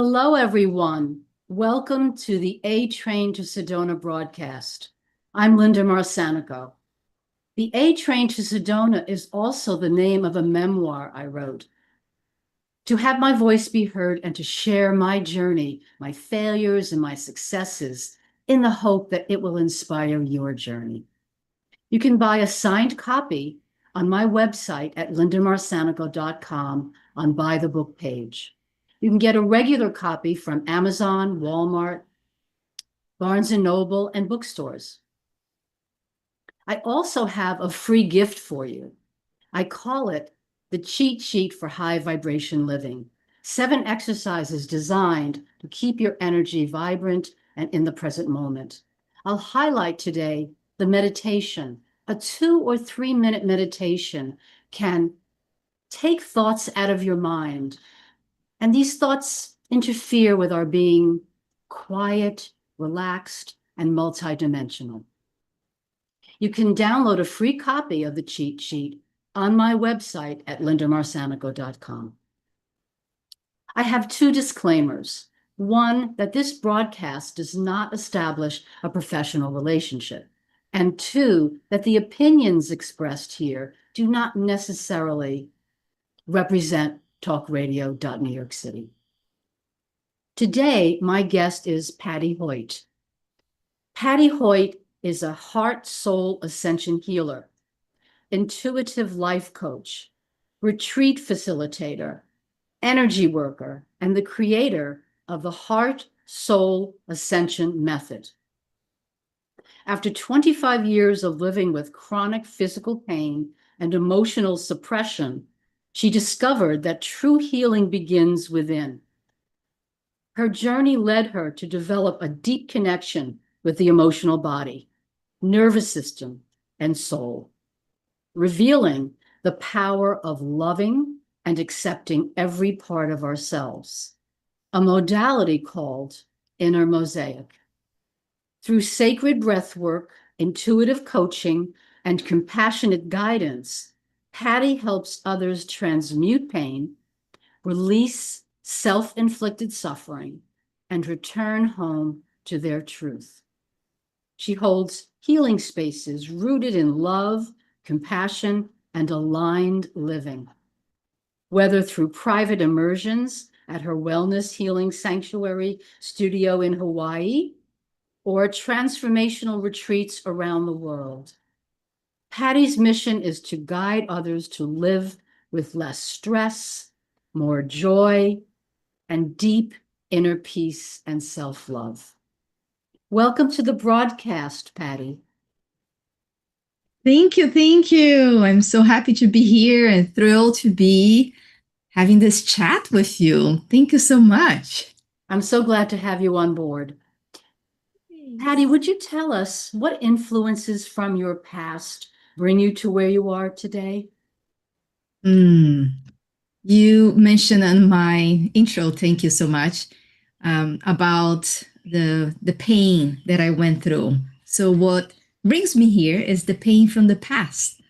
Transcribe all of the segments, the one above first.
Hello, everyone. Welcome to the A Train to Sedona broadcast. I'm Linda Marcanico. The A Train to Sedona is also the name of a memoir I wrote. To have my voice be heard and to share my journey, my failures and my successes, in the hope that it will inspire your journey. You can buy a signed copy on my website at lindamarcanico.com on Buy the Book page. You can get a regular copy from Amazon, Walmart, Barnes & Noble, and bookstores. I also have a free gift for you. I call it the cheat sheet for high vibration living. 7 exercises designed to keep your energy vibrant and in the present moment. I'll highlight today the meditation. A 2 or 3 minute meditation can take thoughts out of your mind. And these thoughts interfere with our being quiet, relaxed, and multidimensional. You can download a free copy of the cheat sheet on my website at lindamarcanico.com. I have 2 disclaimers. One, that this broadcast does not establish a professional relationship. And 2, that the opinions expressed here do not necessarily represent talkradio.New York City. Today, my guest is Pati Hoyt. Pati Hoyt is a heart-soul ascension healer, intuitive life coach, retreat facilitator, energy worker, and the creator of the Heart Soul Ascension Method. After 25 years of living with chronic physical pain and emotional suppression, she discovered that true healing begins within. Her journey led her to develop a deep connection with the emotional body, nervous system, and soul, revealing the power of loving and accepting every part of ourselves, a modality called inner Mosaic. Through sacred breathwork, intuitive coaching, and compassionate guidance, Pati helps others transmute pain, release self-inflicted suffering, and return home to their truth. She holds healing spaces rooted in love, compassion, and aligned living. Whether through private immersions at her wellness healing sanctuary studio in Hawaii or transformational retreats around the world, Pati's mission is to guide others to live with less stress, more joy, and deep inner peace and self-love. Welcome to the broadcast, Pati. Thank you. Thank you. I'm so happy to be here and thrilled to be having this chat with you. Thank you so much. I'm so glad to have you on board. Thanks. Pati, would you tell us what influences from your past bring you to where you are today? You mentioned in my intro, thank you so much, about the pain that I went through. So what brings me here is the pain from the past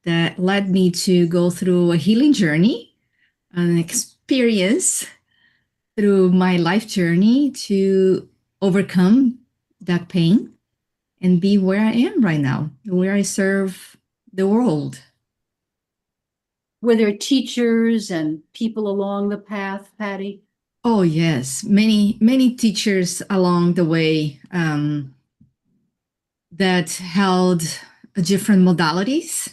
that led me to go through a healing journey, an experience through my life journey to overcome that pain and be where I am right now, where I serve the world. Were there teachers and people along the path, Pati? Oh, yes. Many teachers along the way that held different modalities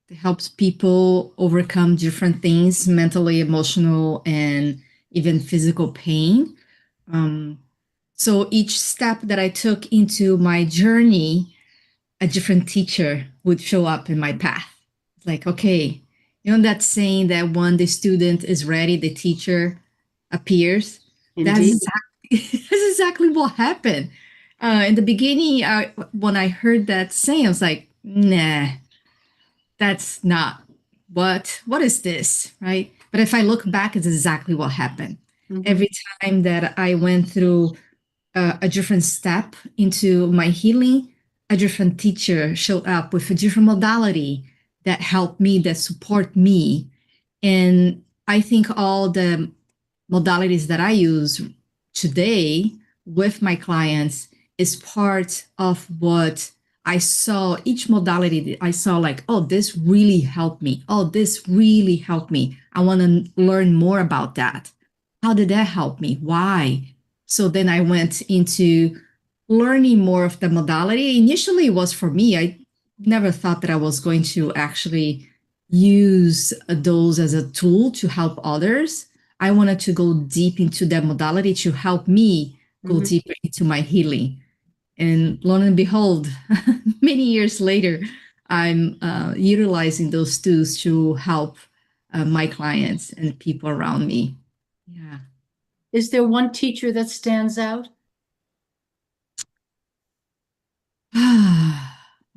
that helps people overcome different things, mentally, emotional, and even physical pain. So each step that I took into my journey, a different teacher would show up in my path. It's like, okay, that saying that when the student is ready, the teacher appears. Indeed. That's exactly what happened. In the beginning, when I heard that saying, I was like, nah, that's not what is this, right? But if I look back, it's exactly what happened. Every time that I went through a different step into my healing, a different teacher showed up with a different modality that helped me, that support me. And I think all the modalities that I use today with my clients is part of what I saw. Each modality I saw, like, oh, this really helped me. Oh, this really helped me. I want to learn more about that. How did that help me? Why? So then I went into learning more of the modality. Initially, it was for me. I never thought that I was going to actually use those as a tool to help others. I wanted to go deep into that modality to help me go Mhm. deeper into my healing. And lo and behold, many years later, I'm utilizing those tools to help my clients and people around me. Yeah. Is there one teacher that stands out?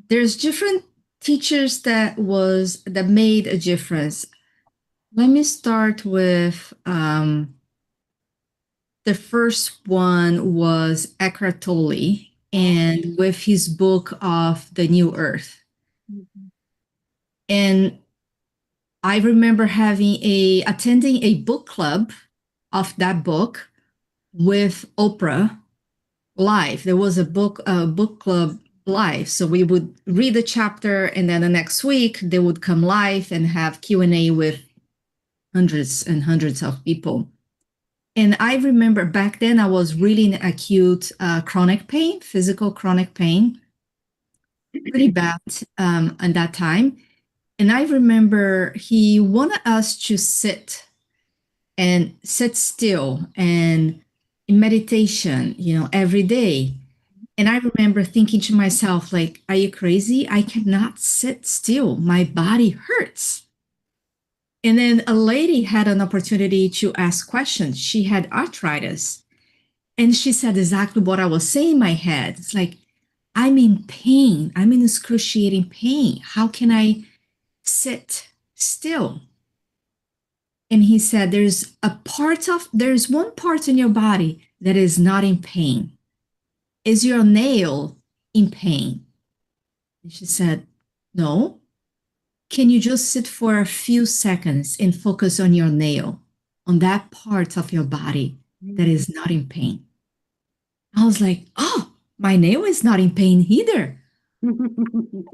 There's different teachers that made a difference. Let me start with the first one was Eckhart Tolle, and with his book of the New Earth. Mhm. And I remember attending a book club of that book with Oprah live. There was a book club live, so we would read a chapter, and then the next week they would come live and have Q&A with hundreds and hundreds of people. And I remember back then I was really in acute chronic pain, physical chronic pain, pretty bad at that time. And I remember he wanted us to sit still and in meditation, every day. And I remember thinking to myself, like, are you crazy? I cannot sit still. My body hurts. And then a lady had an opportunity to ask questions. She had arthritis. And she said exactly what I was saying in my head. It's like, I'm in pain. I'm in excruciating pain. How can I sit still? And he said, there's one part in your body that is not in pain. Is your nail in pain? And she said, no. Can you just sit for a few seconds and focus on your nail, on that part of your body that is not in pain? I was like, oh, my nail is not in pain either.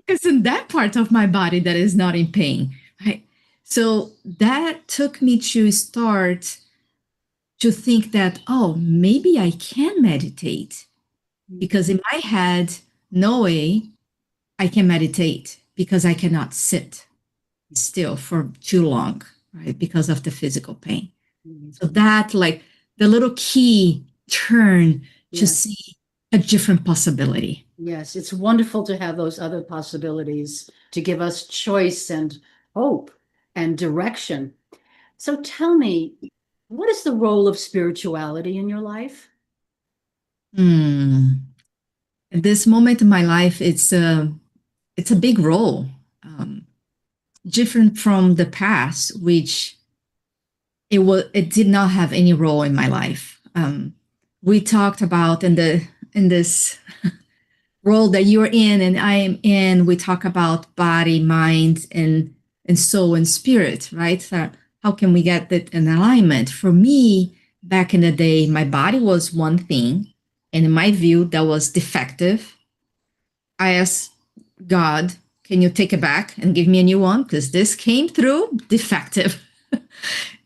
It's in that part of my body that is not in pain. Right? So that took me to start to think that, oh, maybe I can meditate. Because in my head, no way I can meditate because I cannot sit still for too long, right? Because of the physical pain. So that, like, the little key turn to Yes. see a different possibility. Yes, it's wonderful to have those other possibilities to give us choice and hope and direction. So tell me, what is the role of spirituality in your life? Hmm. At this moment in my life, it's a big role, different from the past, which it did not have any role in my life. We talked about in this role that you're in and I am in, we talk about body, mind, and soul and spirit, right? So how can we get that in alignment? For me, back in the day, my body was one thing, and in my view, that was defective. I asked God, can you take it back and give me a new one? Because this came through defective.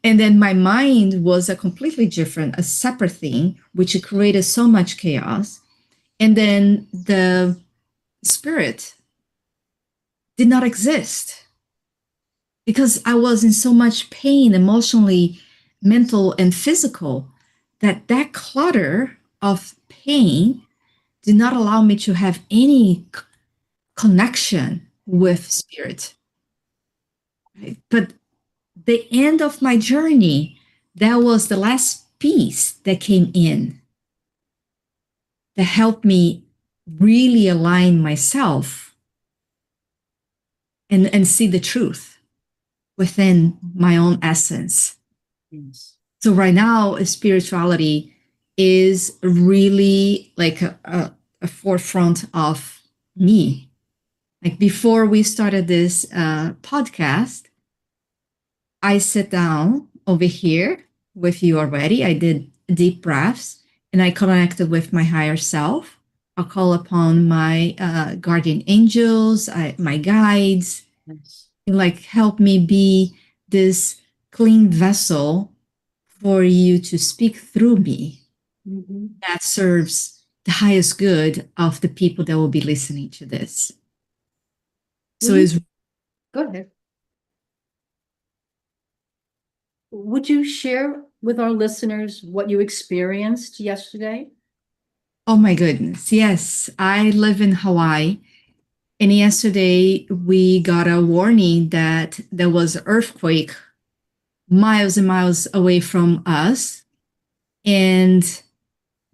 And then my mind was a completely different, a separate thing, which created so much chaos. And then the spirit did not exist because I was in so much pain, emotionally, mental, and physical, that clutter of pain did not allow me to have any connection with spirit. Right? But the end of my journey, that was the last piece that came in that helped me really align myself and see the truth within my own essence. Yes. So right now, spirituality is really like a forefront of me. Like before we started this podcast, I sit down over here with you already. I did deep breaths and I connected with my higher self. I call upon my guardian angels, my guides, Yes. like help me be this clean vessel for you to speak through me Mhm. that serves the highest good of the people that will be listening to this. Will So you it's, go ahead? Would you share with our listeners what you experienced yesterday? oh my goodness. Yes, I live in Hawaii. And yesterday we got a warning that there was an earthquake miles and miles away from us. And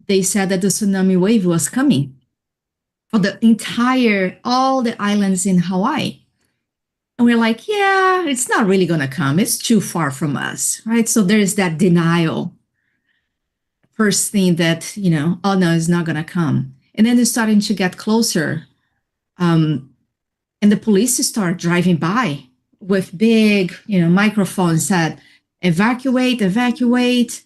they said that the tsunami wave was coming for all the islands in Hawaii. And we're like, yeah, it's not really going to come. It's too far from us, right? So there's that denial. First thing that, oh no, it's not going to come. And then they're starting to get closer. Um, and the police start driving by with big, microphones that evacuate, evacuate.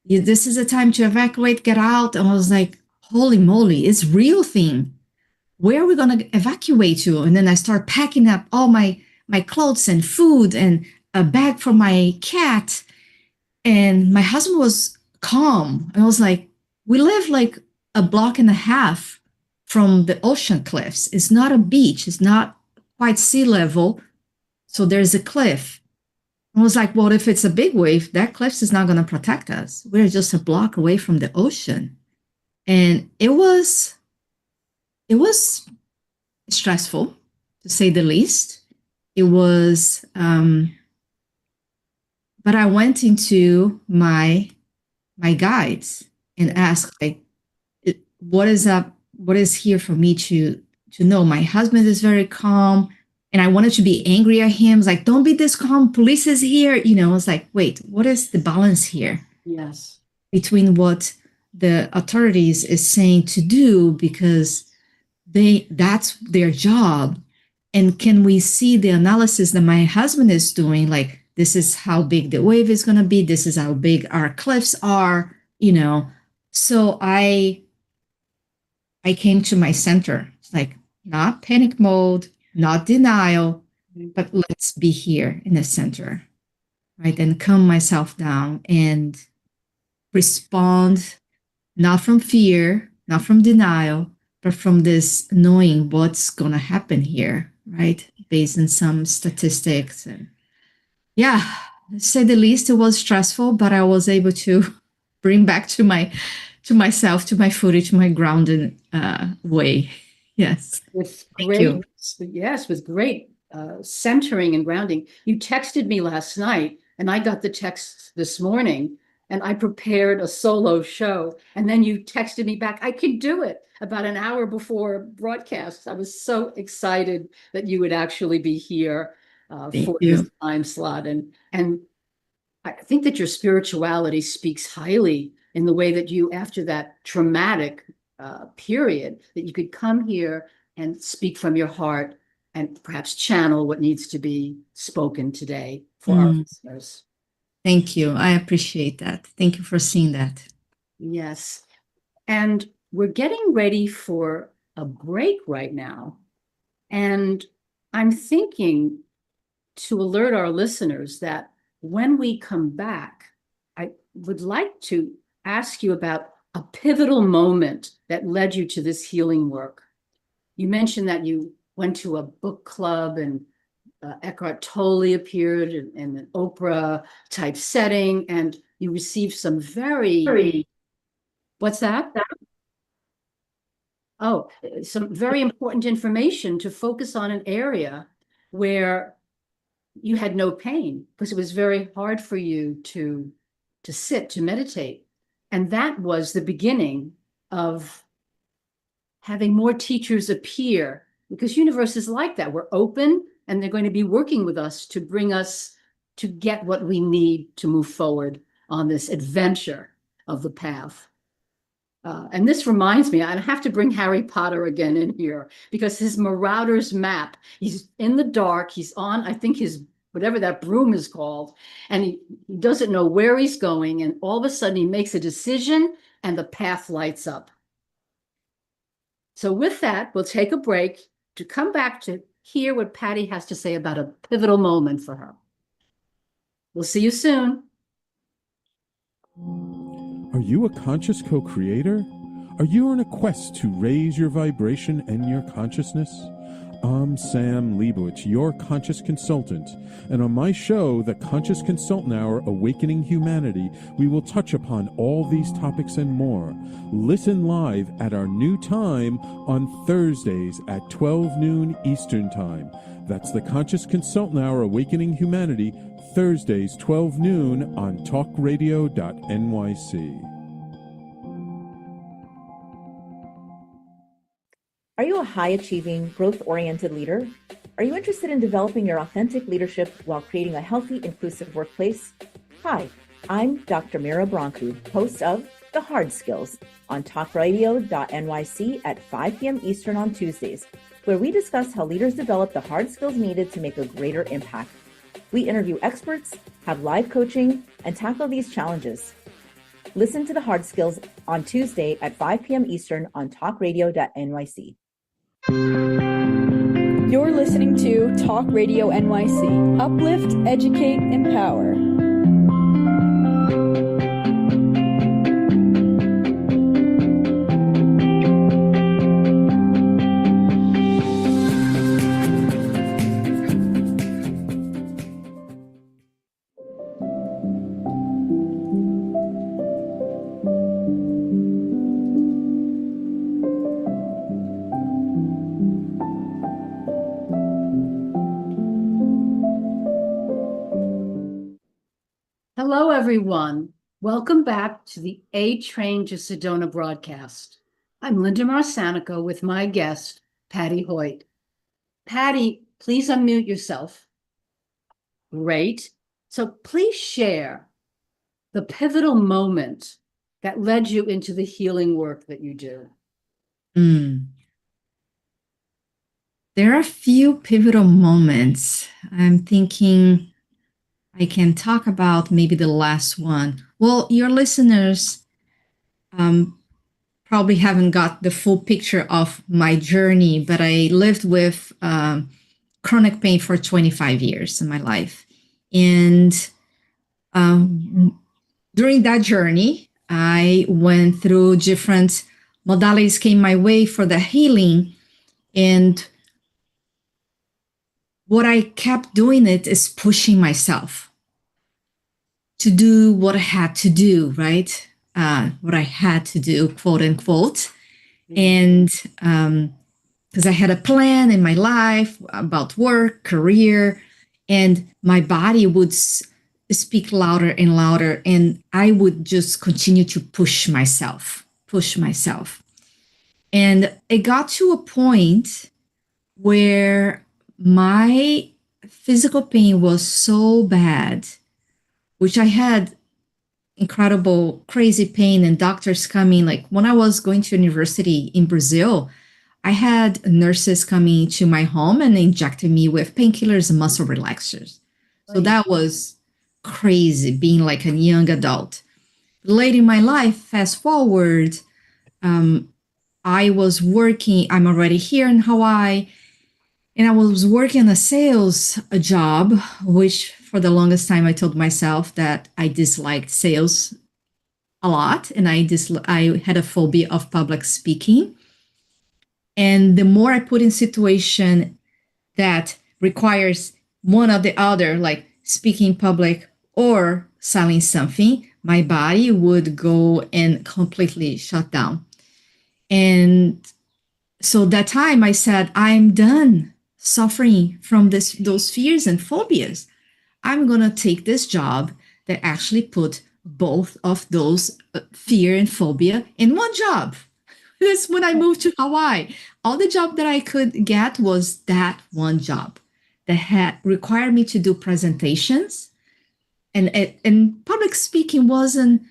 This is a time to evacuate, get out. And I was like, holy moly, it's real thing. Where are we going to evacuate to? And then I start packing up all my clothes and food and a bag for my cat. And my husband was calm. And I was like, we live like a block and a half from the ocean cliffs. It's not a beach. It's not quite sea level. So there's a cliff. I was like, well, if it's a big wave, that cliff is not going to protect us. We're just a block away from the ocean. And it was stressful, to say the least. It was, but I went into my guides and asked, like, what is up? What is here for me to know? My husband is very calm, and I wanted to be angry at him. I was like, don't be this calm. Police is here. I was like, wait, what is the balance here Yes. between what the authorities is saying to do because that's their job, and can we see the analysis that my husband is doing, like this is how big the wave is going to be, this is how big our cliffs are. So I came to my center. It's like not panic mode, not denial, but let's be here in the center, right? And calm myself down and respond not from fear, not from denial, but from this knowing what's going to happen here, right? Based on some statistics. And yeah, to say the least, it was stressful, but I was able to bring back to myself, to my footage, to my grounded way. Yes. With Thank great, you. yes, with great centering and grounding. You texted me last night, and I got the text this morning, and I prepared a solo show. And then you texted me back, I can do it about an hour before broadcast. I was so excited that you would actually be here Thank for this you. time slot. And I think that your spirituality speaks highly in the way that you, after that traumatic period, that you could come here and speak from your heart and perhaps channel what needs to be spoken today for our Mm, listeners. thank you. I appreciate that. Thank you for seeing that. Yes. And we're getting ready for a break right now. And I'm thinking to alert our listeners that when we come back, I would like to ask you about a pivotal moment that led you to this healing work. You mentioned that you went to a book club and Eckhart Tolle appeared in an Oprah type setting, and you received some very, what's that? Oh, some very important information to focus on an area where you had no pain because it was very hard for you to sit, to meditate. And that was the beginning of having more teachers appear, because universe is like that. We're open, and they're going to be working with us to bring us to get what we need to move forward on this adventure of the path. And this reminds me, I have to bring Harry Potter again in here because his Marauder's map, he's in the dark, he's on, I think, his whatever that broom is called, and he doesn't know where he's going, and all of a sudden he makes a decision and the path lights up. So with that, we'll take a break to come back to hear what Pati has to say about a pivotal moment for her. We'll see you soon. Are you a conscious co-creator? Are you on a quest to raise your vibration and your consciousness? I'm Sam Leibowitz, your conscious consultant, and on my show, The Conscious Consultant Hour, Awakening Humanity, we will touch upon all these topics and more. Listen live at our new time on Thursdays at 12 noon Eastern Time. That's The Conscious Consultant Hour, Awakening Humanity, Thursdays, 12 noon on talkradio.nyc. Are you a high-achieving, growth-oriented leader? Are you interested in developing your authentic leadership while creating a healthy, inclusive workplace? Hi, I'm Dr. Mira Brancu, host of The Hard Skills on talkradio.nyc at 5 p.m. Eastern on Tuesdays, where we discuss how leaders develop the hard skills needed to make a greater impact. We interview experts, have live coaching, and tackle these challenges. Listen to The Hard Skills on Tuesday at 5 p.m. Eastern on talkradio.nyc. You're listening to Talk Radio NYC. Uplift, educate, empower. Hello, everyone. Welcome back to the A Train to Sedona broadcast. I'm Linda Marsanico with my guest, Pati Hoyt. Pati, please unmute yourself. Great. So please share the pivotal moment that led you into the healing work that you do. There are a few pivotal moments. I'm thinking I can talk about maybe the last one. Well, your listeners probably haven't got the full picture of my journey, but I lived with chronic pain for 25 years in my life. And during that journey, I went through different modalities came my way for the healing. And what I kept doing it is pushing myself to do what I had to do, right? What I had to do, quote unquote. And because I had a plan in my life about work, career, and my body would speak louder and louder. And I would just continue to push myself. And it got to a point where my physical pain was so bad, which I had incredible, crazy pain and doctors coming. Like when I was going to university in Brazil, I had nurses coming to my home and injecting me with painkillers and muscle relaxers. So that was crazy being like a young adult. Late in my life, fast forward, I was working, I'm already here in Hawaii, and I was working a sales job, which for the longest time I told myself that I disliked sales a lot, and I had a phobia of public speaking. And the more I put in situation that requires one or the other, like speaking in public or selling something, my body would go and completely shut down. And so that time I said, I'm done suffering from those fears and phobias. I'm going to take this job that actually put both of those fear and phobia in one job. That's when I moved to Hawaii. All the job that I could get was that one job that had required me to do presentations. And public speaking wasn't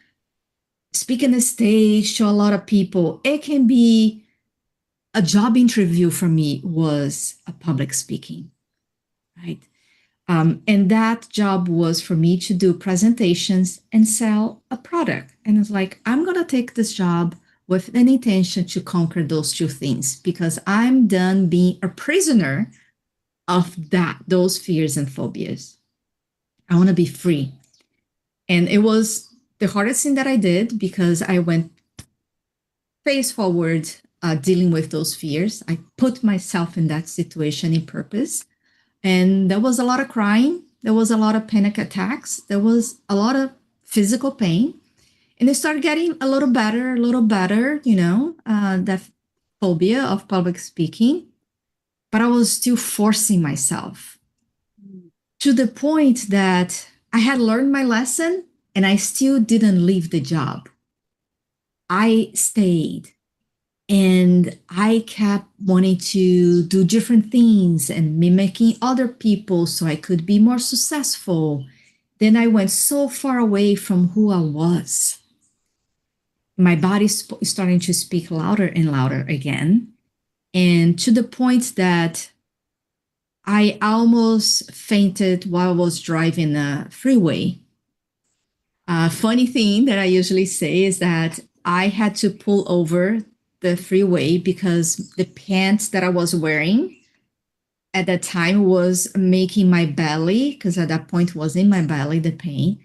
speaking the stage to a lot of people. It can be a job interview for me was a public speaking, right? And that job was for me to do presentations and sell a product. And it's like, I'm going to take this job with an intention to conquer those two things because I'm done being a prisoner of those fears and phobias. I want to be free. And it was the hardest thing that I did because I went face forward dealing with those fears. I put myself in that situation in purpose. And there was a lot of crying. There was a lot of panic attacks. There was a lot of physical pain. And it started getting a little better, that phobia of public speaking. But I was still forcing myself to the point that I had learned my lesson and I still didn't leave the job. I stayed. And I kept wanting to do different things and mimicking other people so I could be more successful. Then I went so far away from who I was. My body starting to speak louder and louder again. And to the point that I almost fainted while I was driving the freeway. Funny thing that I usually say is that I had to pull over the freeway because the pants that I was wearing at that time was making my belly, because at that point was in my belly, the pain.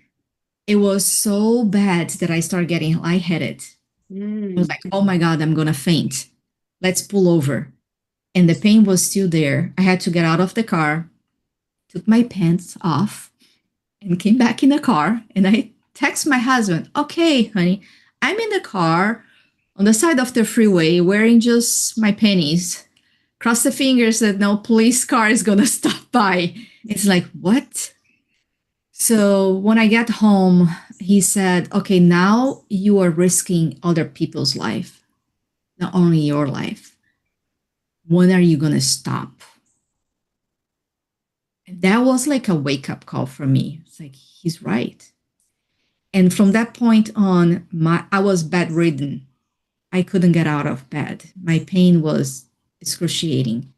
It was so bad that I started getting lightheaded. I was like, oh my God, I'm going to faint. Let's pull over. And the pain was still there. I had to get out of the car, took my pants off, and came back in the car. And I text my husband, okay, honey, I'm in the car on the side of the freeway wearing just my panties. Cross the fingers that no police car is going to stop by. It's like, what? So when I got home, he said, okay, now you are risking other people's life, not only your life. When are you going to stop? And that was like a wake-up call for me. It's like, he's right. And from that point on, I was bedridden. I couldn't get out of bed. My pain was excruciating.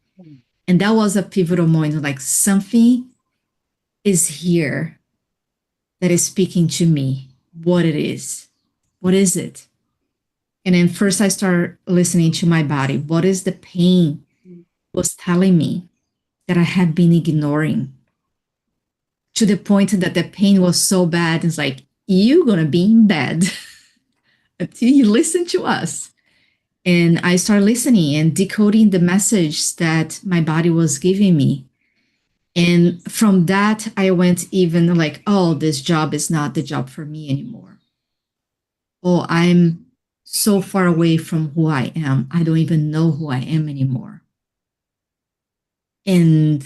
And that was a pivotal moment, like something is here that is speaking to me, what it is. What is it? And then first I started listening to my body. What is the pain was telling me that I had been ignoring? To the point that the pain was so bad, it's like, you're going to be in bed until you listen to us. And I started listening and decoding the message that my body was giving me. And from that, I went even like, oh, this job is not the job for me anymore. Oh, I'm so far away from who I am. I don't even know who I am anymore. And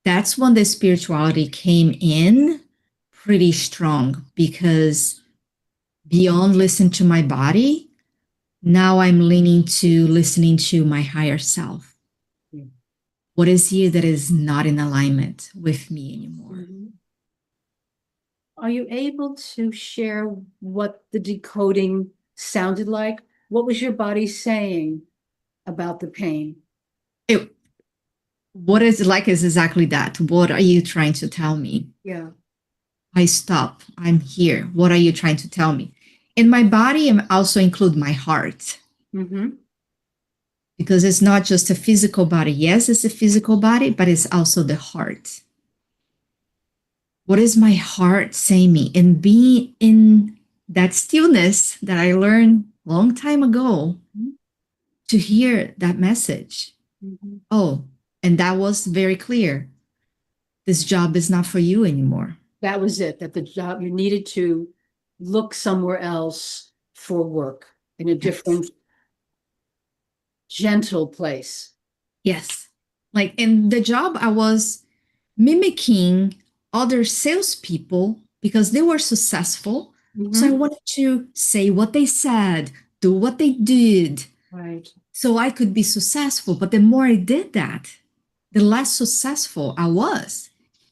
that's when the spirituality came in pretty strong, because beyond listen to my body, now I'm leaning to listening to my higher self. What is here that is not in alignment with me anymore? Are you able to share what the decoding sounded like? What was your body saying about the pain? What is like is exactly that. What are you trying to tell me? Yeah. I stop. I'm here. What are you trying to tell me? In my body, I also include my heart. Because it's not just a physical body. Yes, it's a physical body, but it's also the heart. What is my heart saying me? And being in that stillness that I learned a long time ago, to hear that message. Oh, and that was very clear. This job is not for you anymore. That was it, that the job, you needed to look somewhere else for work in a different, gentle place. Yes. Like in the job, I was mimicking other salespeople because they were successful. So I wanted to say what they said, do what they did. Right. So I could be successful. But the more I did that, the less successful I was,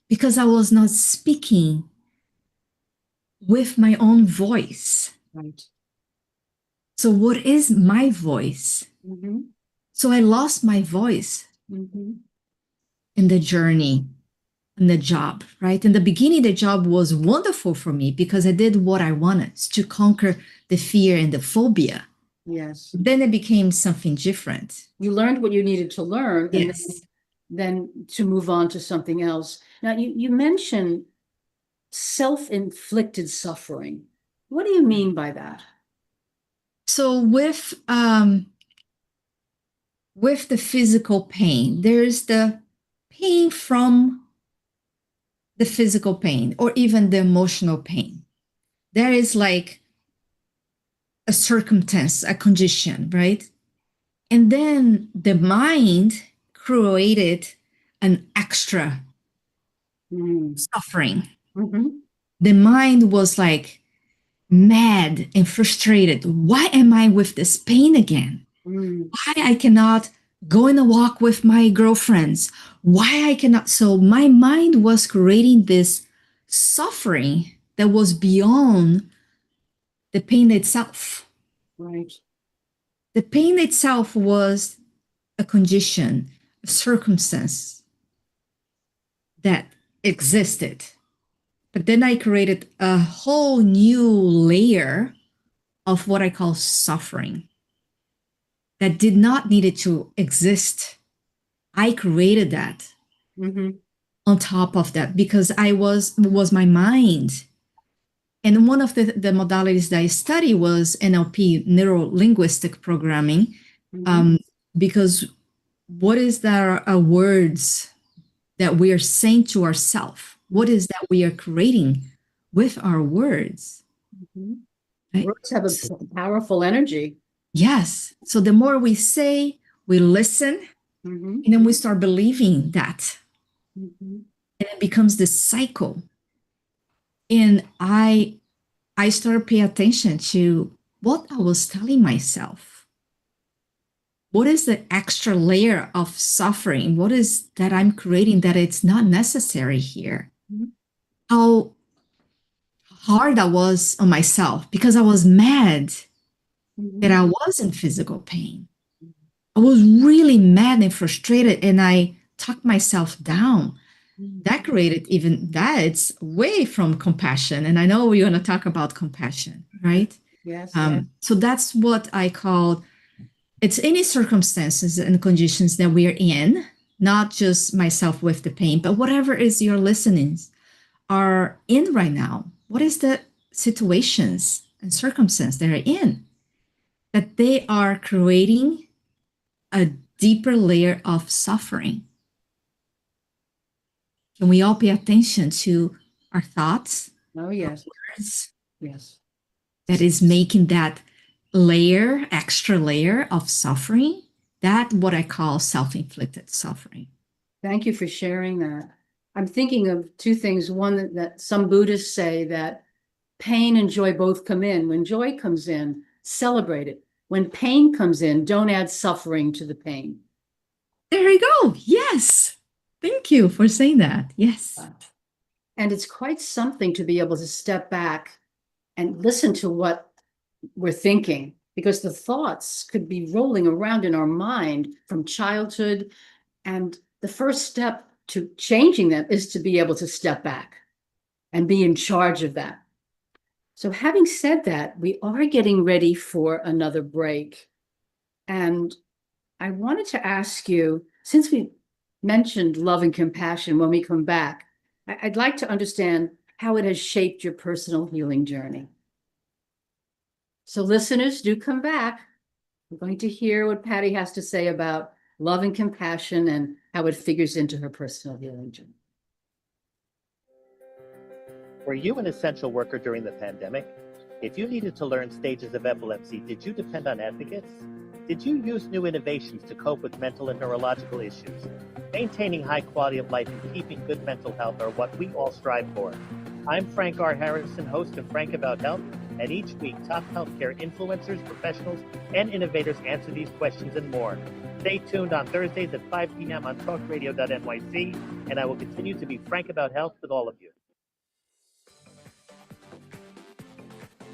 because I was not speaking with my own voice. Right. So what is my voice? So I lost my voice in the journey in the job, right? In the beginning, the job was wonderful for me because I did what I wanted to conquer the fear and the phobia. Yes. Then it became something different. You learned what you needed to learn, and Yes. then to move on to something else. Now, you mentioned self-inflicted suffering. What do you mean by that? So with the physical pain, there's the pain from the physical pain or even the emotional pain. There is like a circumstance, a condition, right? And then the mind created an extra suffering. The mind was like mad and frustrated. Why am I with this pain again? Why I cannot go on a walk with my girlfriends? Why I cannot? So my mind was creating this suffering that was beyond the pain itself. Right. The pain itself was a condition, a circumstance that existed. But then I created a whole new layer of what I call suffering that did not need it to exist. I created that on top of that because I was my mind. And one of the modalities that I study was NLP, neuro linguistic programming, because what is there are words that we are saying to ourselves? What is that we are creating with our words? Right? Words have a powerful energy. Yes. So the more we say, we listen, and then we start believing that. And it becomes this cycle. And I started paying attention to what I was telling myself. What is the extra layer of suffering? What is that I'm creating that it's not necessary here? How hard I was on myself because I was mad that I was in physical pain. I was really mad and frustrated, and I talked myself down. That created even that. It's way from compassion. And I know we're going to talk about compassion, right? Yes. So that's what I call it's any circumstances and conditions that we're in, not just myself with the pain, but whatever is your listenings are in right now. What is the situations and circumstance they're in? That they are creating a deeper layer of suffering. Can we all pay attention to our thoughts? Oh, yes. Words, Yes. that is making that layer, extra layer of suffering? That what I call self-inflicted suffering. Thank you for sharing that. I'm thinking of two things. One, that some Buddhists say that pain and joy both come in. When joy comes in, celebrate it. When pain comes in, don't add suffering to the pain. There you go. Yes. Thank you for saying that. Yes. And it's quite something to be able to step back and listen to what we're thinking, because the thoughts could be rolling around in our mind from childhood. And the first step to changing them is to be able to step back and be in charge of that. So having said that, we are getting ready for another break. And I wanted to ask you, since we mentioned love and compassion when we come back, I'd like to understand how it has shaped your personal healing journey. So listeners, do come back. We're going to hear what Patti has to say about love and compassion and how it figures into her personal healing journey. Were you an essential worker during the pandemic? If you needed to learn stages of epilepsy, did you depend on advocates? Did you use new innovations to cope with mental and neurological issues? Maintaining high quality of life and keeping good mental health are what we all strive for. I'm Frank R. Harrison, host of Frank About Health, and each week top healthcare influencers, professionals, and innovators answer these questions and more. Stay tuned on Thursdays at 5 p.m. on talkradio.nyc, and I will continue to be frank about health with all of you.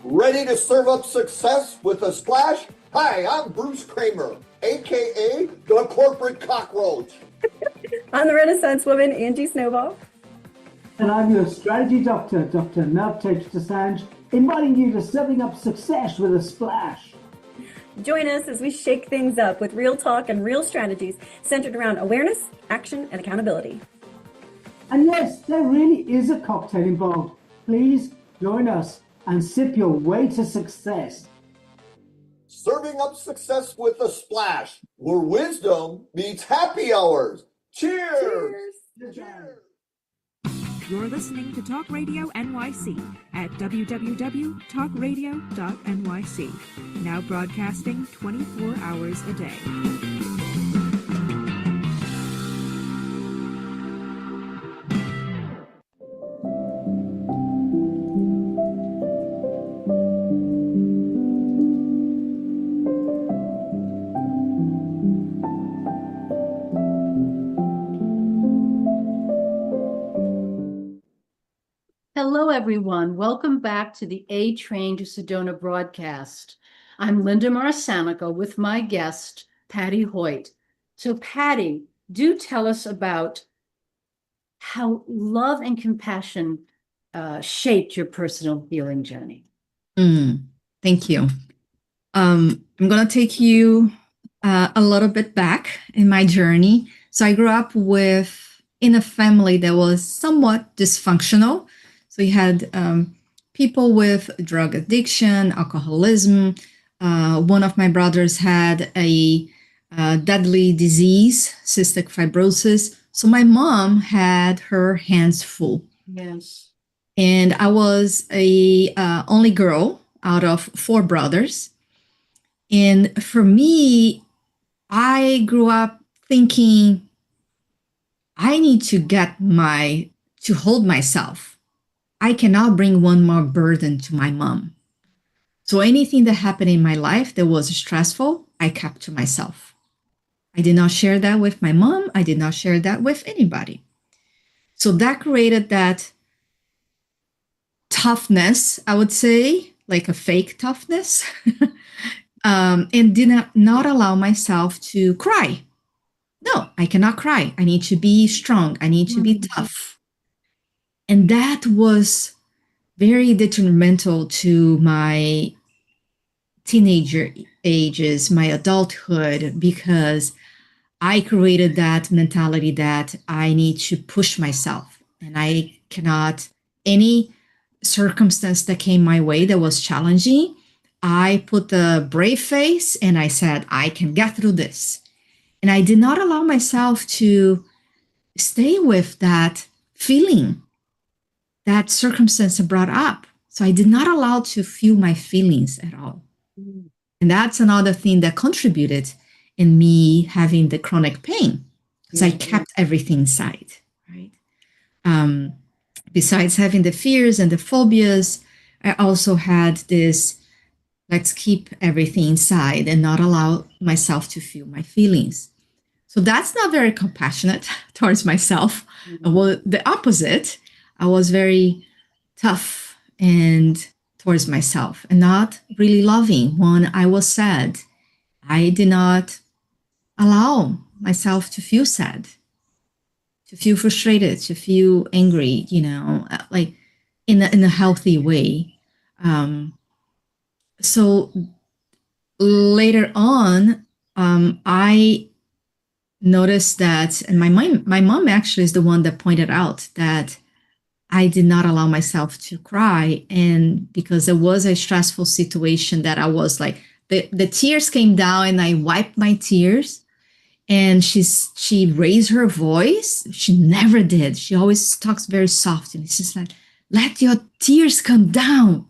Ready to serve up success with a splash? Hi, I'm Bruce Kramer, aka the corporate cockroach. I'm the Renaissance woman, Angie Snowball. And I'm your strategy doctor, Dr. Navtej Desange, inviting you to serving up success with a splash. Join us as we shake things up with real talk and real strategies centered around awareness, action, and accountability. And yes, there really is a cocktail involved. Please join us and sip your way to success. Serving up success with a splash, where wisdom meets happy hours. Cheers! Cheers. You're listening to Talk Radio NYC at www.talkradio.nyc. Now broadcasting 24 hours a day. Hello, everyone. Welcome back to the A Train to Sedona broadcast. I'm Linda Marsanica with my guest, Pati Hoyt. So, Pati, do tell us about how love and compassion shaped your personal healing journey. Thank you. I'm going to take you a little bit back in my journey. So I grew up in a family that was somewhat dysfunctional. So you had people with drug addiction, alcoholism. One of my brothers had a deadly disease, cystic fibrosis. So my mom had her hands full. Yes. And I was a only girl out of 4 brothers. And for me, I grew up thinking I need to hold myself. I cannot bring one more burden to my mom. So anything that happened in my life that was stressful, I kept to myself. I did not share that with my mom. I did not share that with anybody. So that created that toughness, I would say, like a fake toughness, and did not allow myself to cry. No, I cannot cry. I need to be strong. I need to be tough. And that was very detrimental to my teenager ages, my adulthood, because I created that mentality that I need to push myself. And I cannot, any circumstance that came my way that was challenging, I put the brave face and I said, I can get through this. And I did not allow myself to stay with that feeling that circumstance brought up. So I did not allow to feel my feelings at all. And that's another thing that contributed in me having the chronic pain, because I kept everything inside, right? Besides having the fears and the phobias, I also had this, let's keep everything inside and not allow myself to feel my feelings. So that's not very compassionate towards myself. Well, the opposite. I was very tough and towards myself and not really loving. When I was sad, I did not allow myself to feel sad, to feel frustrated, to feel angry, like in a healthy way. So later on, I noticed that, and my mom actually is the one that pointed out that I did not allow myself to cry. And because there was a stressful situation that I was like, the tears came down and I wiped my tears. And she raised her voice. She never did. She always talks very soft. And it's just like, let your tears come down.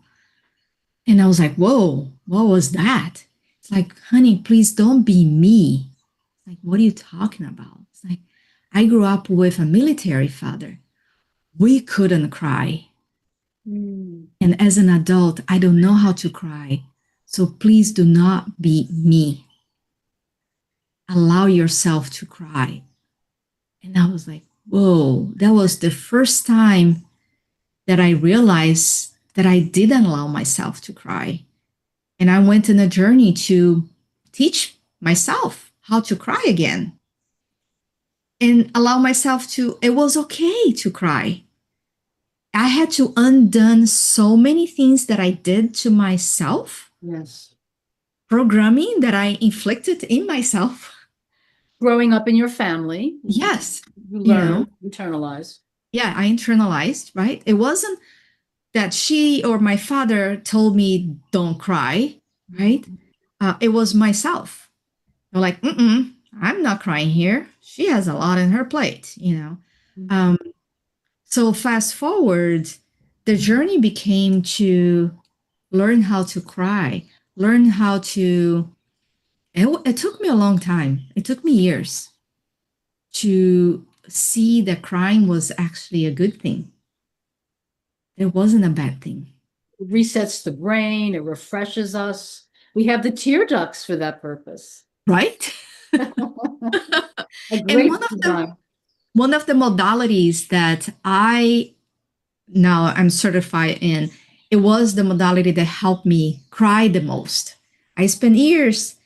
And I was like, whoa, what was that? It's like, honey, please don't be me. It's like, what are you talking about? It's like, I grew up with a military father. We couldn't cry. And as an adult, I don't know how to cry. So please do not be me. Allow yourself to cry. And I was like, whoa, that was the first time that I realized that I didn't allow myself to cry. And I went on a journey to teach myself how to cry again and allow myself to, it was okay to cry. I had to undone so many things that I did to myself, Yes. programming that I inflicted in myself. Growing up in your family. Yes. You You learn, know, internalize. yeah, I internalized, right? It wasn't that she or my father told me, don't cry, right? It was myself. They're like, I'm not crying here. She has a lot in her plate, you know. So fast forward, the journey became to learn how to cry, learn how to, it took me a long time. It took me years to see that crying was actually a good thing. It wasn't a bad thing. It resets the brain, it refreshes us. We have the tear ducts for that purpose. Right? A And great one of the modalities that I'm certified in, it was the modality that helped me cry the most. I spent years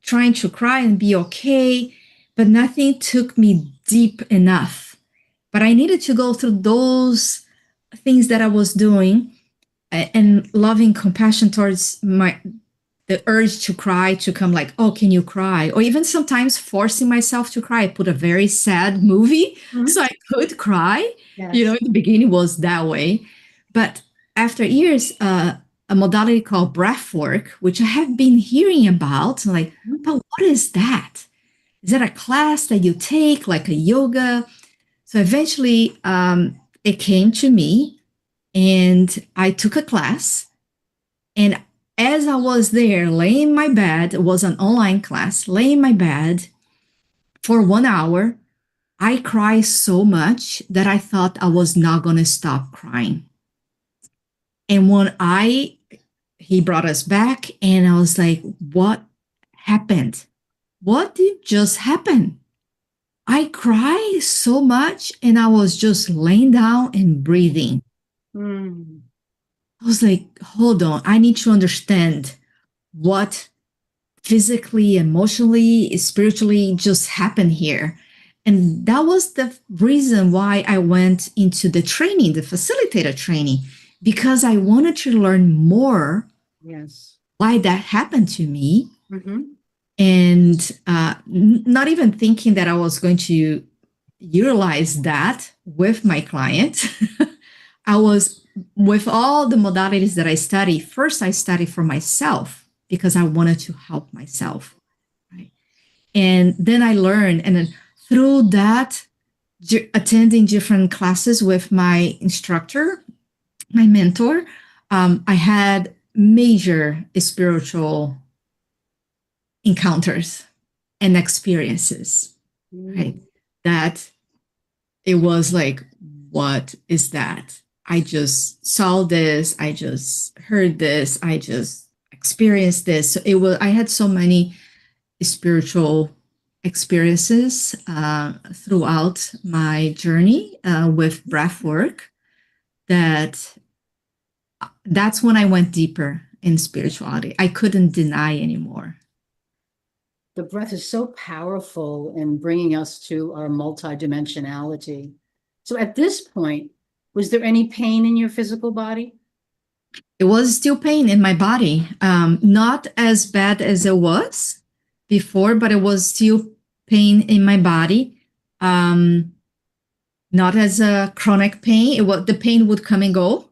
trying to cry and be okay, but nothing took me deep enough. But I needed to go through those things that I was doing and loving compassion towards the urge to cry, to come like, oh, can you cry? Or even sometimes forcing myself to cry. I put a very sad movie so I could cry. Yes. You know, in the beginning was that way. But after years, a modality called breathwork, which I have been hearing about, like, but what is that? Is that a class that you take, like a yoga? So eventually it came to me and I took a class. And as I was there, laying in my bed, it was an online class, laying in my bed for 1 hour, I cried so much that I thought I was not going to stop crying. And he brought us back, and I was like, what happened? What did just happen? I cried so much, and I was just laying down and breathing. I was like, hold on, I need to understand what physically, emotionally, spiritually just happened here. And that was the reason why I went into the training, the facilitator training, because I wanted to learn more. Yes. Why that happened to me. And not even thinking that I was going to utilize that with my client. I was, with all the modalities that I study, first I studied for myself because I wanted to help myself. Right? And then I learned, and then through that, attending different classes with my instructor, my mentor, I had major spiritual encounters and experiences, right? That it was like, what is that? I just saw this, I just heard this, I just experienced this. So I had so many spiritual experiences throughout my journey with breath work that's when I went deeper in spirituality. I couldn't deny anymore. The breath is so powerful in bringing us to our multidimensionality. So at this point, was there any pain in your physical body? It was still pain in my body. Not as bad as it was before, but it was still pain in my body. Not as a chronic pain. The pain would come and go.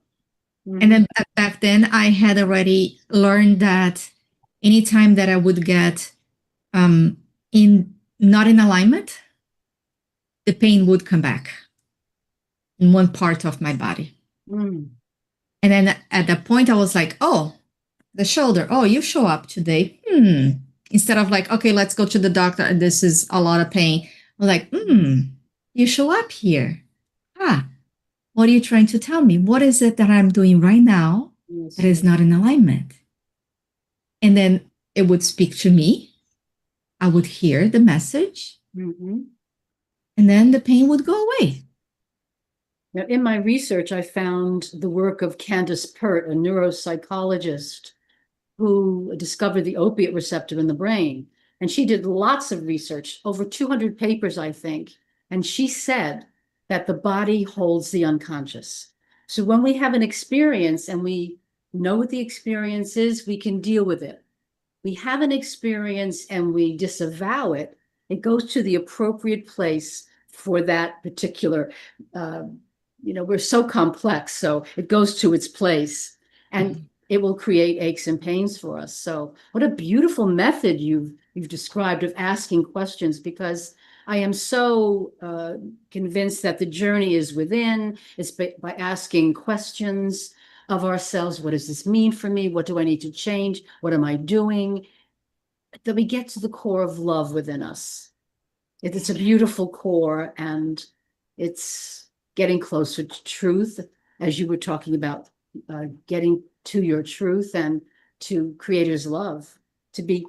And then back then, I had already learned that anytime that I would get not in alignment, the pain would come back in one part of my body. And then at that point, I was like, oh, the shoulder. Oh, you show up today. Instead of like, okay, let's go to the doctor and this is a lot of pain. I'm like, you show up here. What are you trying to tell me? What is it that I'm doing right now that is not in alignment? And then it would speak to me. I would hear the message. And then the pain would go away. Now, in my research, I found the work of Candace Pert, a neuropsychologist who discovered the opiate receptor in the brain. And she did lots of research, over 200 papers, I think. And she said that the body holds the unconscious. So when we have an experience and we know what the experience is, we can deal with it. We have an experience and we disavow it, it goes to the appropriate place for that particular, we're so complex, so it goes to its place and it will create aches and pains for us. So what a beautiful method you've described of asking questions, because I am so convinced that the journey is within. It's by asking questions of ourselves. What does this mean for me? What do I need to change? What am I doing? That we get to the core of love within us. It's a beautiful core, and it's getting closer to truth, as you were talking about, getting to your truth and to Creator's love, to be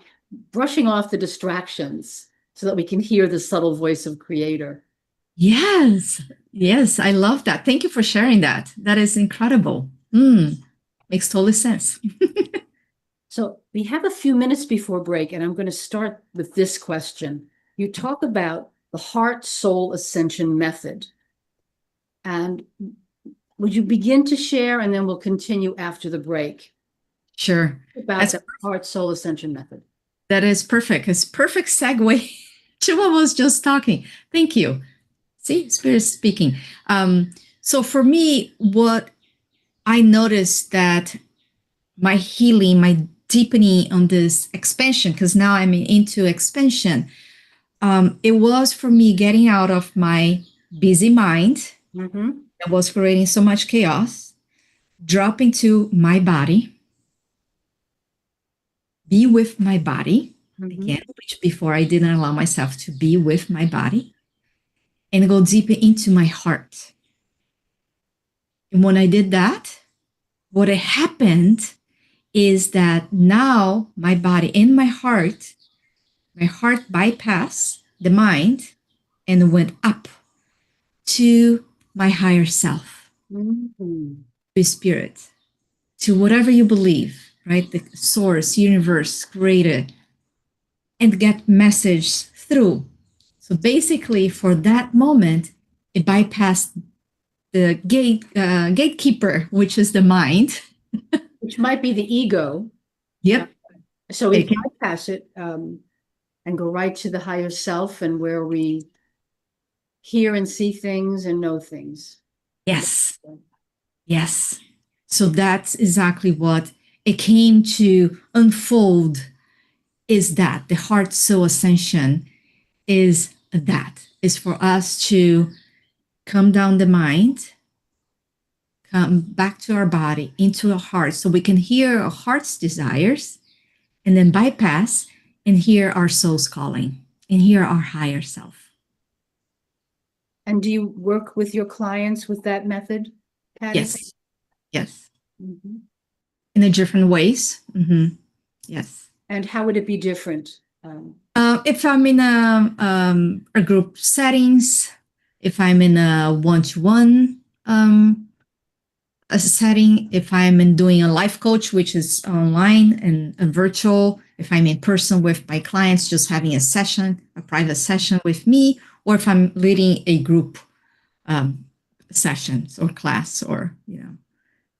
brushing off the distractions so that we can hear the subtle voice of Creator. Yes, yes, I love that. Thank you for sharing that. That is incredible. Makes total sense. So we have a few minutes before break, and I'm going to start with this question. You talk about the heart-soul ascension method. And would you begin to share, and then we'll continue after the break? Sure. About the heart-soul ascension method. That is perfect. It's perfect segue to what I was just talking. Thank you. See, Spirit speaking. So for me, what I noticed that my healing, my deepening on this expansion, because now I'm into expansion, it was for me getting out of my busy mind that was creating so much chaos, drop into my body, be with my body again, which before I didn't allow myself to be with my body, and go deeper into my heart. And when I did that, what had happened is that now my body and my heart bypassed the mind and went up to my higher self, to spirit, to whatever you believe, right? The source, universe, creator, and get message through. So basically, for that moment, it bypassed the gatekeeper, which is the mind. Which might be the ego. Yep. So we bypass it and go right to the higher self, and where we hear and see things and know things. Yes. Yes. So that's exactly what it came to unfold, is that the heart soul ascension is for us to come down the mind, come back to our body, into our heart, so we can hear our heart's desires, and then bypass and hear our soul's calling and hear our higher self. And do you work with your clients with that method, Pati? Yes. Yes. In the different ways. Yes. And how would it be different? If I'm in a group settings, if I'm in a one-to-one a setting, if I'm in doing a life coach, which is online and virtual, if I'm in person with my clients, just having a session, a private session with me, or if I'm leading a group sessions or class, or,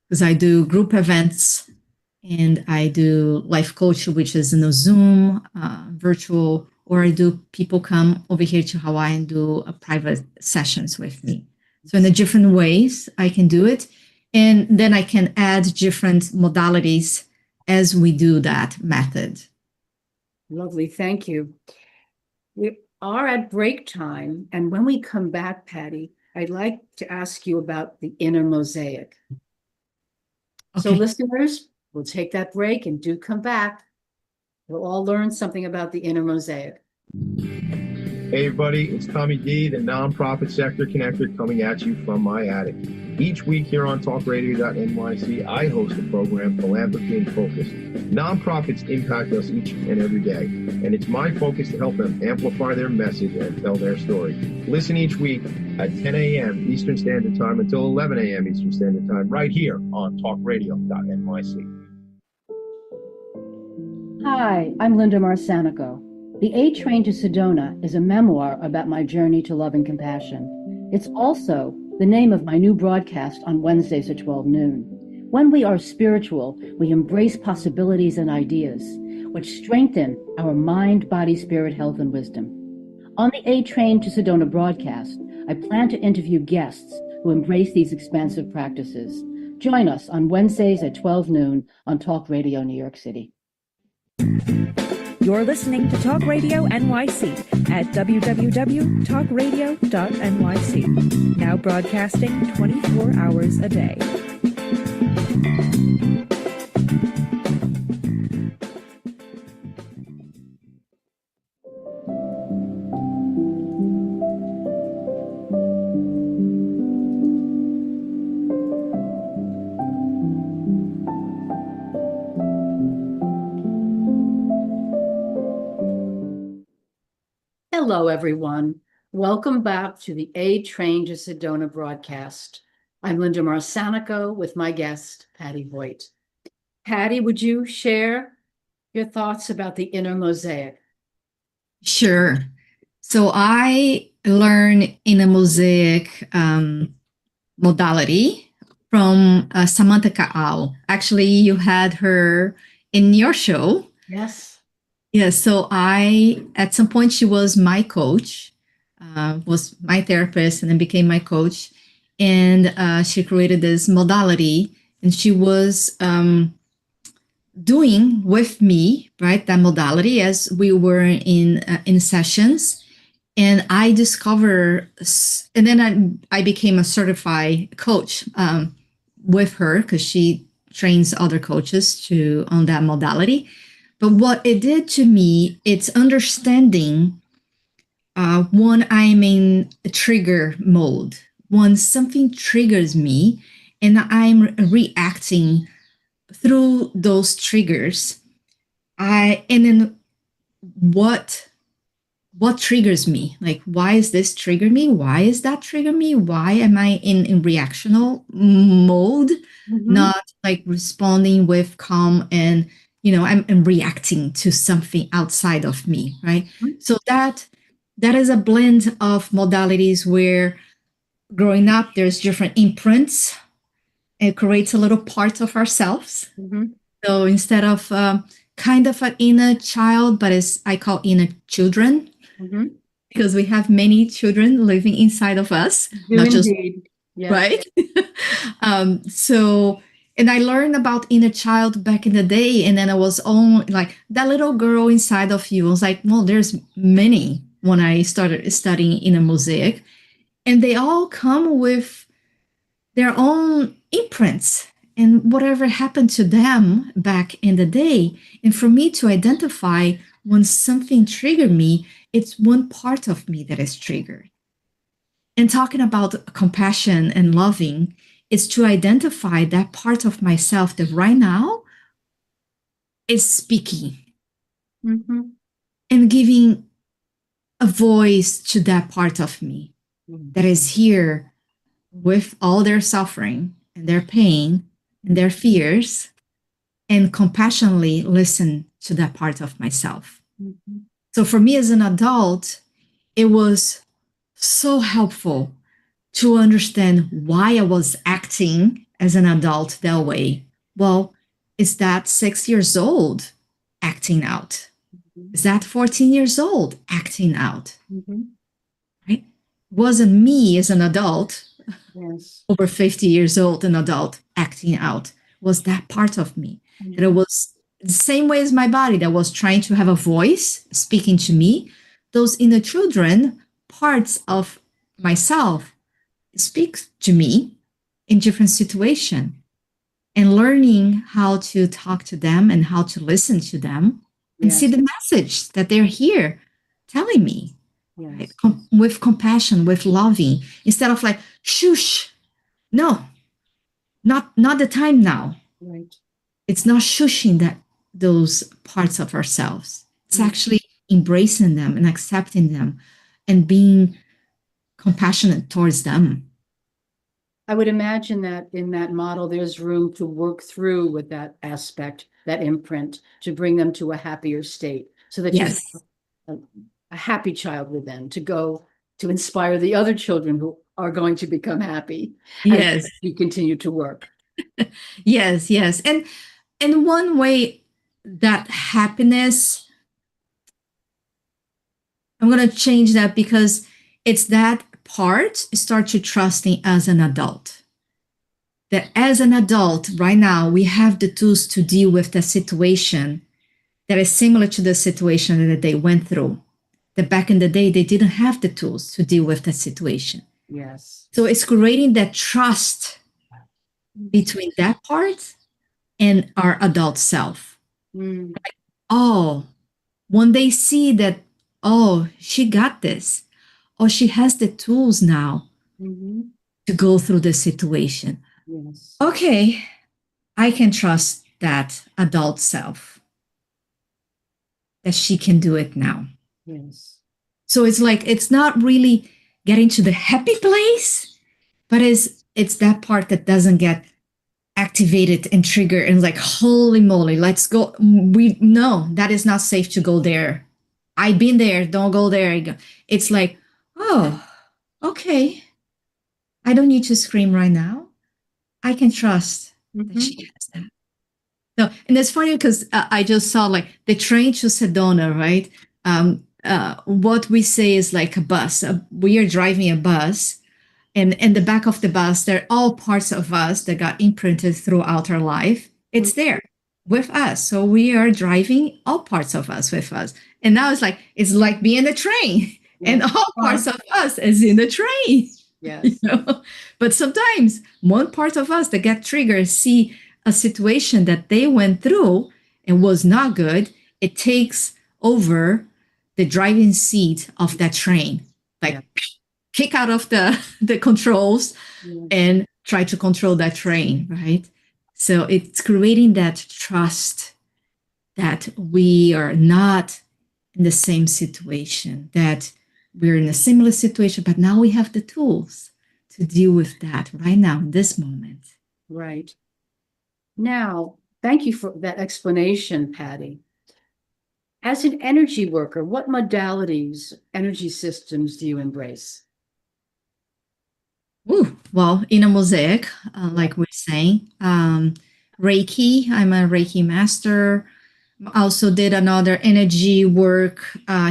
because I do group events and I do life coach, which is in a Zoom, virtual, or I do people come over here to Hawaii and do private sessions with me. So in the different ways I can do it. And then I can add different modalities as we do that method. Lovely, thank you. We are at break time, and when we come back, Pati, I'd like to ask you about the inner mosaic. Okay. So listeners, we'll take that break and do come back. We'll all learn something about the inner mosaic. Hey everybody, it's Tommy D, the nonprofit sector connector, coming at you from my attic. Each week here on talkradio.nyc, I host the program Philanthropy in Focus. Nonprofits impact us each and every day, and it's my focus to help them amplify their message and tell their story. Listen each week at 10 a.m. Eastern Standard Time until 11 a.m. Eastern Standard Time, right here on talkradio.nyc. Hi, I'm Linda Marcanico. The A Train to Sedona is a memoir about my journey to love and compassion. It's also the name of my new broadcast on Wednesdays at 12 noon. When we are spiritual, we embrace possibilities and ideas, which strengthen our mind, body, spirit, health, and wisdom. On the A Train to Sedona broadcast, I plan to interview guests who embrace these expansive practices. Join us on Wednesdays at 12 noon on Talk Radio New York City. You're listening to Talk Radio NYC at www.talkradio.nyc. Now broadcasting 24 hours a day. Hello, everyone. Welcome back to the A Train to Sedona broadcast. I'm Linda Marsanico with my guest, Pati Hoyt. Pati, would you share your thoughts about the inner mosaic? Sure. So I learned in a Mosaic modality from Samantha Kaal. Actually, you had her in your show. Yes. Yeah, so at some point, she was my coach, was my therapist, and then became my coach. And she created this modality, and she was doing with me, right, that modality as we were in sessions. And I discovered, and then I became a certified coach with her because she trains other coaches on that modality. But what it did to me, it's understanding when I'm in a trigger mode, when something triggers me and I'm reacting through those triggers. And then what triggers me? Like, why is this trigger me? Why is that trigger me? Why am I in reactional mode, not like responding with calm and I'm reacting to something outside of me, right? So that is a blend of modalities where growing up, there's different imprints. It creates a little part of ourselves. So instead of kind of an inner child, but I call inner children, because we have many children living inside of us, not just, right? And I learned about inner child back in the day. And then I was on like that little girl inside of you. I was like, well, there's many when I started studying inner Mosaic. And they all come with their own imprints and whatever happened to them back in the day. And for me to identify when something triggered me, it's one part of me that is triggered. And talking about compassion and loving, is to identify that part of myself that right now is speaking and giving a voice to that part of me that is here with all their suffering and their pain and their fears, and compassionately listen to that part of myself. So for me as an adult, it was so helpful to understand why I was acting as an adult that way. Well, is that 6 years old acting out? Is that 14 years old acting out? Right? Wasn't me as an adult, over 50 years old, an adult acting out. Was that part of me that it was the same way as my body that was trying to have a voice speaking to me? Those inner children, parts of myself, speak to me in different situations, and learning how to talk to them and how to listen to them and see the message that they're here telling me, right? With compassion, with loving, instead of like, shush, no, not the time now. Right. It's not shushing those parts of ourselves. It's actually embracing them and accepting them and being compassionate towards them. I would imagine that in that model, there's room to work through with that aspect, that imprint, to bring them to a happier state, so that you have a happy child within to go to inspire the other children who are going to become happy Yes. as we continue to work. Yes, yes. And one way that happiness, I'm going to change that because it's that part start to trusting as an adult. That as an adult, right now, we have the tools to deal with the situation that is similar to the situation that they went through. That back in the day, they didn't have the tools to deal with that situation. Yes. So it's creating that trust between that part and our adult self. Mm. Like, oh, when they see that, oh, she got this, or she has the tools now to go through the situation. Yes. Okay, I can trust that adult self, that she can do it now. Yes. So it's like, it's not really getting to the happy place, but it's that part that doesn't get activated and triggered and like, holy moly, let's go. We no, that is not safe to go there. I've been there, don't go there. It's like, oh, okay. I don't need to scream right now. I can trust that she has that. So, and it's funny because I just saw like the train to Sedona, right? What we say is like a bus. We are driving a bus, and in the back of the bus, there are all parts of us that got imprinted throughout our life. It's there with us. So we are driving all parts of us with us. And now it's like being in a train, and all parts of us is in the train. Yes. You know? But sometimes one part of us that get triggered see a situation that they went through and was not good. It takes over the driving seat of that train, like kick out of the controls and try to control that train, right? So it's creating that trust that we are not in the same situation, that we're in a similar situation, but now we have the tools to deal with that right now in this moment. Right. Now, thank you for that explanation, Patty. As an energy worker, what modalities, energy systems do you embrace? Ooh, well, in a mosaic, like we're saying, Reiki, I'm a Reiki master. Also did another energy work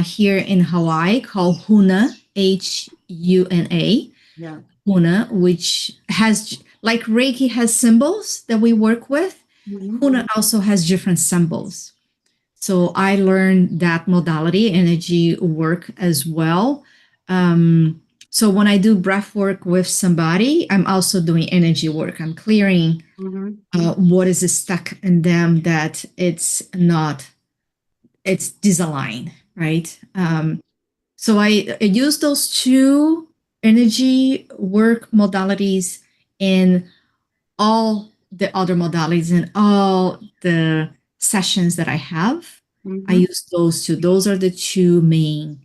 here in Hawaii called Huna, Huna. Yeah. Huna, which has, like Reiki has symbols that we work with. Huna also has different symbols. So I learned that modality, energy work as well. So when I do breath work with somebody, I'm also doing energy work. I'm clearing what is stuck in them that it's disaligned, right? So I use those two energy work modalities in all the other modalities and all the sessions that I have. I use those two. Those are the two main.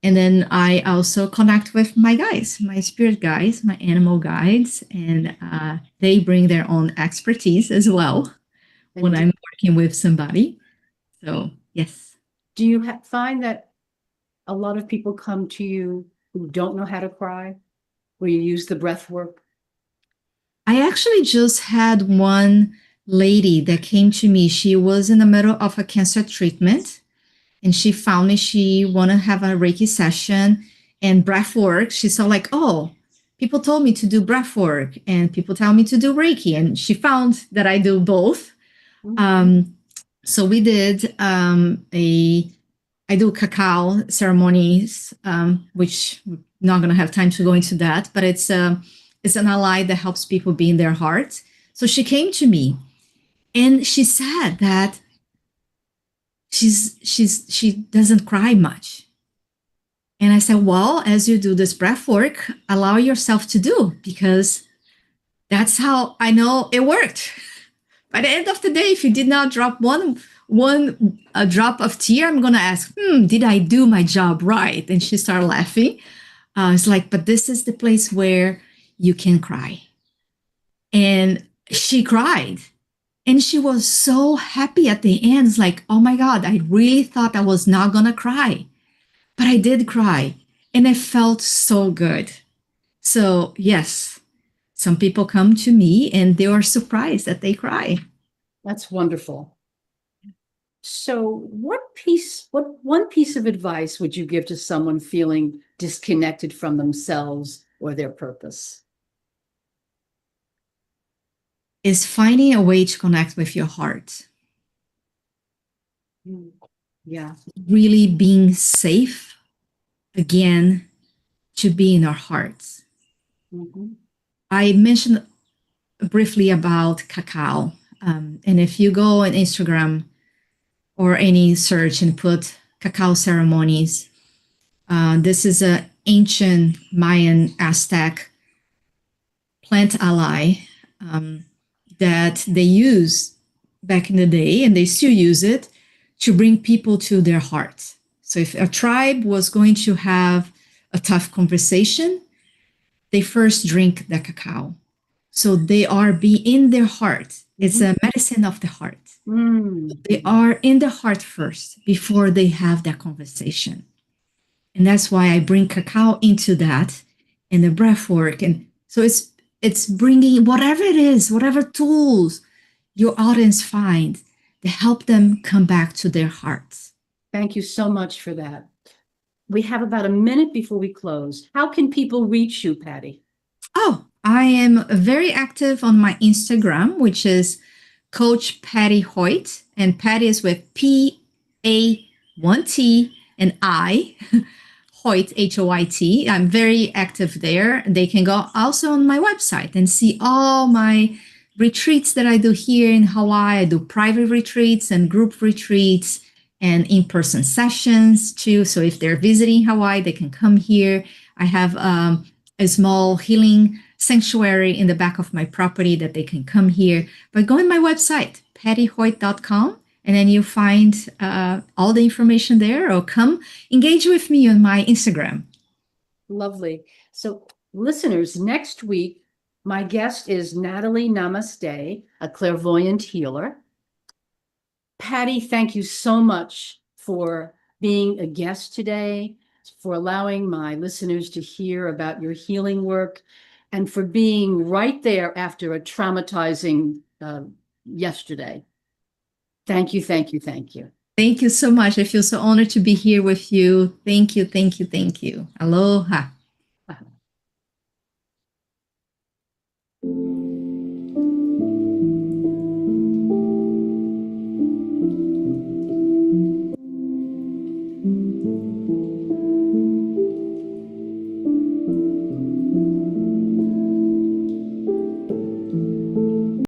And then I also connect with my guides, my spirit guides, my animal guides, and they bring their own expertise as well when I'm working with somebody. So, yes. Do you find that a lot of people come to you who don't know how to cry, where you use the breath work? I actually just had one lady that came to me. She was in the middle of a cancer treatment, and she found me. She wanted to have a Reiki session and breath work. She saw like, oh, people told me to do breath work and people tell me to do Reiki. And she found that I do both. So we did I do cacao ceremonies, which we're not going to have time to go into that, but it's an ally that helps people be in their heart. So she came to me and she said that she doesn't cry much. And I said, well, as you do this breath work, allow yourself to do, because that's how I know it worked. By the end of the day, if you did not drop one drop of tear, I'm going to ask, did I do my job right? And she started laughing. It's like, but this is the place where you can cry. And she cried. And she was so happy at the end. It's like, oh my God, I really thought I was not going to cry. But I did cry. And it felt so good. So, yes, some people come to me and they are surprised that they cry. That's wonderful. So what one piece of advice would you give to someone feeling disconnected from themselves or their purpose? Is finding a way to connect with your heart. Yeah. Really being safe again to be in our hearts. Mm-hmm. I mentioned briefly about cacao. And if you go on Instagram or any search and put cacao ceremonies, this is an ancient Mayan Aztec plant ally that they used back in the day, and they still use it to bring people to their heart. So if a tribe was going to have a tough conversation, they first drink the cacao. So they are in their heart. It's a medicine of the heart. They are in the heart first before they have that conversation. And that's why I bring cacao into that and the breath work. And so it's bringing whatever it is, whatever tools your audience find to help them come back to their hearts. Thank you so much for that. We have about a minute before we close. How can people reach you, Pati? Oh, I am very active on my Instagram, which is Coach Pati Hoyt, and Pati is with P-A-1-T and I, Hoyt, H-O-I-T. I'm very active there. They can go also on my website and see all my retreats that I do here in Hawaii. I do private retreats and group retreats and in-person sessions too. So if they're visiting Hawaii, they can come here. I have a small healing sanctuary in the back of my property that they can come here. But go on my website, patihoyt.com, and then you find all the information there, or come engage with me on my Instagram. Lovely. So listeners, next week, my guest is Natalie Namaste, a clairvoyant healer. Pati, thank you so much for being a guest today, for allowing my listeners to hear about your healing work, and for being right there after a traumatizing yesterday. Thank you, thank you, thank you. Thank you so much. I feel so honored to be here with you. Thank you, thank you, thank you. Aloha.